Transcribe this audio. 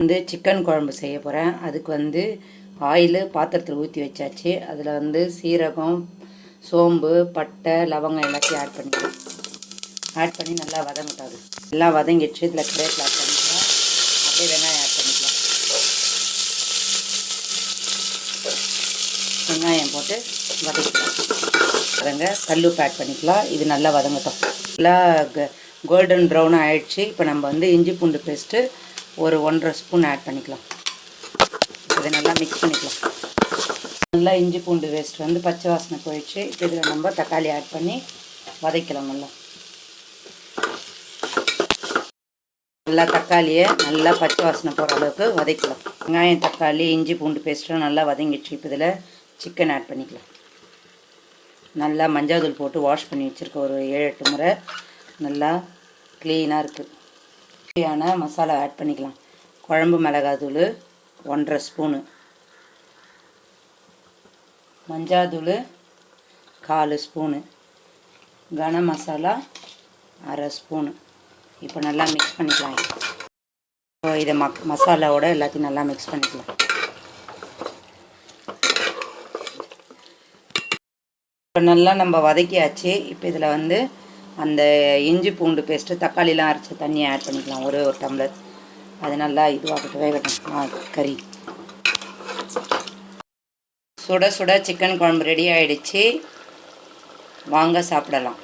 வந்து சிக்கன் குழம்பு செய்ய போகிறேன். அதுக்கு வந்து ஆயில் பாத்திரத்தில் ஊற்றி வச்சாச்சு. அதில் வந்து சீரகம், சோம்பு, பட்டை, லவங்கம் எல்லாத்தையும் ஆட் பண்ணி நல்லா வதங்கிட்டாது. எல்லாம் வதங்கிடுச்சு. இதில் கருவேப்பிலை ஆட் பண்ணிக்கலாம். அப்படியே வெங்காயம் ஆட் பண்ணிக்கலாம். வெங்காயம் போட்டு வதக்கிக்கலாம். வதங்க கல்லுப்பு ஆட் பண்ணிக்கலாம். இது நல்லா வதங்கட்டும். நல்லா கோல்டன் ப்ரௌனாக ஆயிடுச்சு. இப்போ நம்ம வந்து இஞ்சி பூண்டு பேஸ்ட்டு ஒரு 1.5 ஸ்பூன் ஆட் பண்ணிக்கலாம். இதை நல்லா மிக்ஸ் பண்ணிக்கலாம். நல்லா இஞ்சி பூண்டு பேஸ்ட் வந்து பச்சை வாசனை போயிடுச்சு. இப்போ இதில் நம்ம தக்காளி ஆட் பண்ணி வதக்கலாம். நல்லா தக்காளியை நல்லா பச்சை வாசனை போகிற அளவுக்கு வதக்கலாம். வெங்காயம், தக்காளி, இஞ்சி பூண்டு பேஸ்ட்டும் நல்லா வதங்கிடுச்சு. இப்போ இதில் சிக்கன் ஆட் பண்ணிக்கலாம். நல்லா மஞ்சள் தூள் போட்டு வாஷ் பண்ணி வச்சுருக்கேன். ஒரு 7-8 முறை நல்லா க்ளீனாக இருக்குது. தேவையான மசாலா ஆட் பண்ணிக்கலாம். குழம்பு மிளகாத்தூள் 1.5 ஸ்பூனு, மஞ்சாத்தூள் 1/4 ஸ்பூனு, கனம் மசாலா 1/2 ஸ்பூனு. இப்போ நல்லா மிக்ஸ் பண்ணிக்கலாம். இப்போ இதை மசாலாவோட எல்லாத்தையும் நல்லா மிக்ஸ் பண்ணிக்கலாம். இப்போ நல்லா நம்ம வதக்கியாச்சு. இப்போ இதில் வந்து அந்த இஞ்சி பூண்டு பேஸ்ட்டு, தக்காளிலாம் அரைச்ச தண்ணியை ஆட் பண்ணிக்கலாம். ஒரு டம்ளர். அது நல்லா இதுவாகட்டும், வேகட்டும். கறி சுட சுட சிக்கன் குழம்பு ரெடி ஆகிடுச்சு. வாங்க சாப்பிடலாம்.